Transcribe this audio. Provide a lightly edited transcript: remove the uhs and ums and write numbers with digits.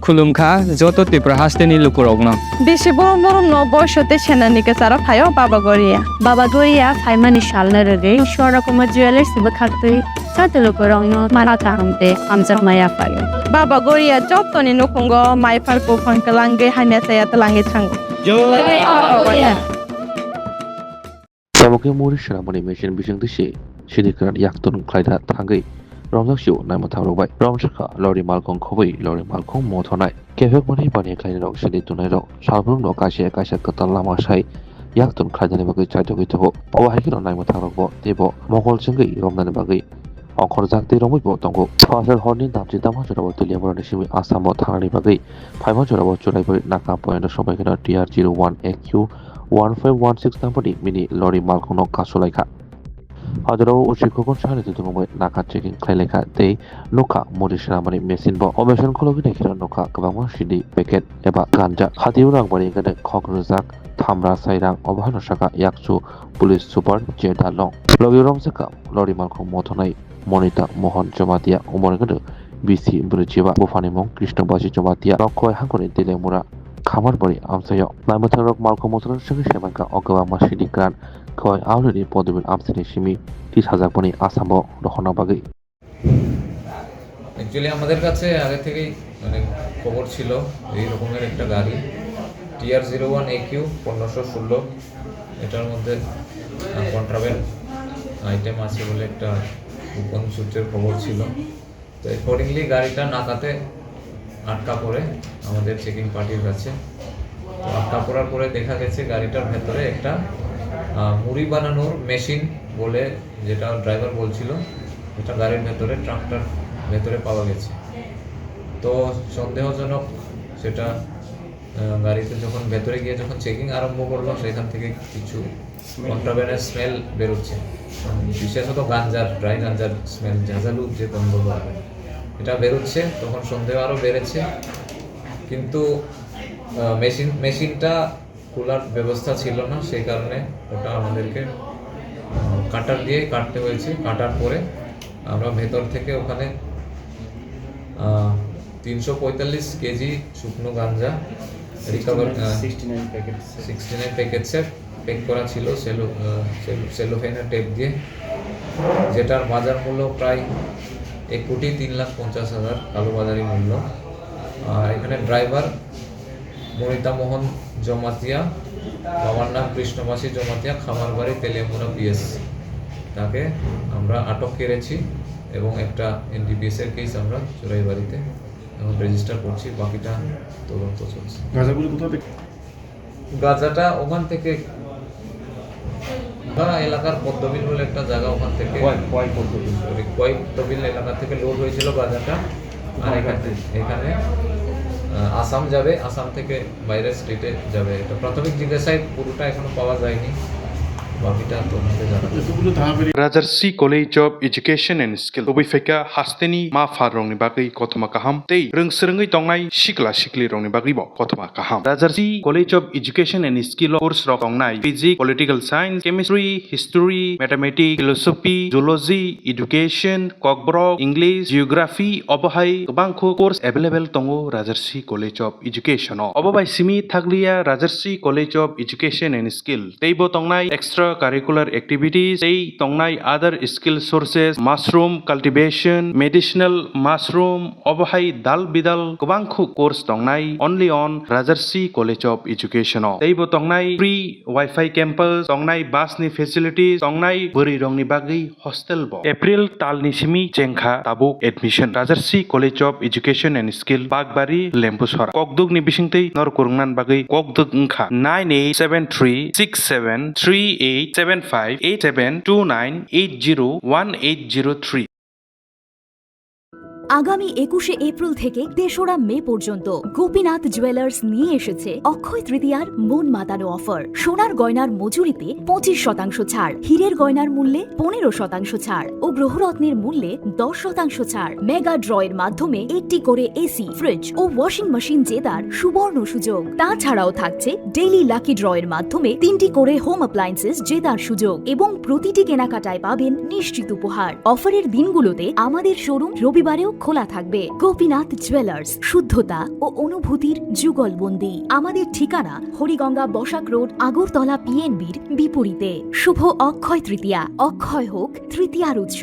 खुलुमखा जत त्रिपुरा हास्टेनि लुकुरगनो बेसे बरम न बयसते सेनानिके सारा फायो बाबा गरिया फाइमानि शालना रगे शोरा कुमा ज्वेलर्स सिबो खाक्तै साते लुकुरगनो माराथा हमते आमजक माया फायो बाबा गरिया जत्तनि नखंगो माइफारको फंकलांगे हाइमेसाया तलाहे थांगो Tamake Mauritius mani mission bising disi sidikan yakton klaida thangai Romjak siu nai mathang robai Romjaka lori malkong khobei lori malkong mothonai kevek mani bani klaida rok sidi tunai rok salbrung no kasia katal lama sai yakton klaida ni bagai chai jogi thabo awa haikino nai mathang rok bo tebo mogol singai romnani bagai অখর জাগতে রমই বতঙ্গ ফাসের হরনি দামজি দামা জরাব তুলিয়া মরনি সিমি আসাম থানানি বাগৈ ফাইমা জরাব চুরাইবরি নাকা point সবাইখানে TR01 AQ 1516 নাম্বারনি mini lorry মালখনো কাসলাইখা হাজারাও উচিকখন সাহায্য তুলুমৈ নাকা চেকিং খাইলাইখা tei nuka mori sramani machine bo omesan khologi nakhira nuka kabangma sidi packet eba ganja hadiu rangbari gane khogrojak thamra sairang obhano saka yakchu police super jedalong logi romsaka lori malkho mothonai Monita Mohan Jamatia Umorgado BC Brujiba Bufanimong Krishna Bashi Jamatia Rockoi Hankoni Dilemura Kamar Bari Amsayo Namatarok Malko Motor Shamanka Okawa Mashidi Gran Koi already Podubin Amsani Shimi Tis Hazaponi Asamo Rohana Bagi actually আমাদের কাছে আগে থেকেই মানে খবর ছিল এই রকমের একটা গাড়ি TR01 AQ 1516 এটার মধ্যে কন্ট্রাব্যান্ড আইটেম আছে বলে একটা গোপন সূত্রের খবর ছিল তো অ্যাকর্ডিংলি গাড়িটা নাকাতে আটকা পড়ে আমাদের চেকিং পার্টির কাছে তো আটকা পড়ার পরে দেখা গেছে গাড়িটার ভেতরে একটা মুড়ি বানানোর মেশিন বলে যেটা ড্রাইভার বলছিল এটা গাড়ির ভেতরে ট্রাকটার ভেতরে পাওয়া গেছে তো সন্দেহজনক সেটা গাড়িতে যখন ভেতরে গিয়ে যখন চেকিং আরম্ভ করলো সেখান থেকে কিছু কন্ট্রাব্যান্ডের স্মেল বেরোচ্ছে বিশেষত গাঞ্জার ড্রাই গাঞ্জার স্মেল ঝাঁঝালু যে গন্ধ পাবে এটা বেরোচ্ছে তখন সন্দেহ আরও বেড়েছে কিন্তু মেশিনটা খোলার ব্যবস্থা ছিল না সেই কারণে ওটা আমাদেরকে কাটার দিয়ে কাটতে হয়েছে কাটার পরে আমরা ভেতর থেকে ওখানে 345 কেজি শুকনো গাঞ্জা রিকভার 69 প্যাকেটসের পেক করা ছিল সেলোফেনের টেপ দিয়ে যেটার বাজার মূল্য প্রায় 1,03,50,000 কালোবাজারি মূল্য আর এখানে ড্রাইভার মনিতা মোহন জমাতিয়া বাবার নাম কৃষ্ণবাসী জমাতিয়া খামারবাড়ি তেলিয়ামুড়া PS তাকে আমরা আটক করেছি এবং একটা NDPS এর কেস আমরা চোরাইবাড়িতে এখন রেজিস্টার করছি বাকিটা তদন্ত চলছে গাঁজাগুলো কোথা থেকে গাঁজাটা ওখান থেকে এলাকার পদ্মবিল বলে একটা জায়গা ওখান থেকে পদ্মবিল এলাকা থেকে লোড হয়েছিল গাঁজাটা আর এখানে আসাম যাবে আসাম থেকে বাইরের স্টেটে যাবে এটা প্রাথমিক জিজ্ঞাসায় পুরোটা এখনো পাওয়া যায়নি Rajarsi College of Education and Skill Obifeka Hasteni Ma Farong ni Bagi Kotoma Kaham Tei Rungsrengi Tongnai Shikla Shikli Rong ni Bagi Bo Kotoma Kaham Rajarsi College of Education and Skill course Rong Tongnai Physics Political Science Chemistry History Mathematics Philosophy Zoology Education Kokborok English Geography Obahai Bangko course available Tongo Rajarsi College of Education Obabai Simi Thaglia Rajarsi College of Education and Skill Teibo Tongnai Extra curricular activities ei tongnai other skill sources mushroom cultivation medicinal mushroom obahai dal bidal kubangkhu course tongnai only on Rajarsi College of Education teibo tongnai free wifi campus tongnai bus ni facilities tongnai buri rongni bagi hostel bo April talni simi chengkha tabuk admission Rajarsi College of Education and Skill Bagbari Lempusora kokduk ni bisingtei nor kurungnan bagi kokduk ungkha 98736738758729801803 আগামী 21শে April থেকে ৩রা মে পর্যন্ত Gopinath jewellers নিয়ে এসেছে অক্ষয় তৃতীয়ার মন মাতানো offer সোনার গয়নার মজুরিতে 25% ছাড় হীরের গয়নার মূল্যে 15% ছাড় ও গ্রহরত্নের মূল্যে 10% ছাড় মেগা ড্রয়ের মাধ্যমে একটি করে এসি ফ্রিজ ও ওয়াশিং মেশিন জেতার সুবর্ণ সুযোগ তাছাড়াও থাকছে ডেইলি লাকি ড্রয়ের মাধ্যমে 3টি করে হোম অ্যাপ্লায়েন্সেস জেতার সুযোগ এবং প্রতিটি কেনাকাটায় পাবেন নিশ্চিত উপহার অফারের দিনগুলোতে আমাদের শোরুম রবিবারেও খোলা থাকবে। গোপীনাথ জুয়েলার্স, শুদ্ধতা ও অনুভূতির যুগলবন্দি। আমাদের ঠিকানা হরিগঙ্গা বসাক রোড, আগরতলা PNBর বিপরীতে। শুভ অক্ষয় তৃতীয়া। অক্ষয় হোক তৃতীয়ার উৎসব।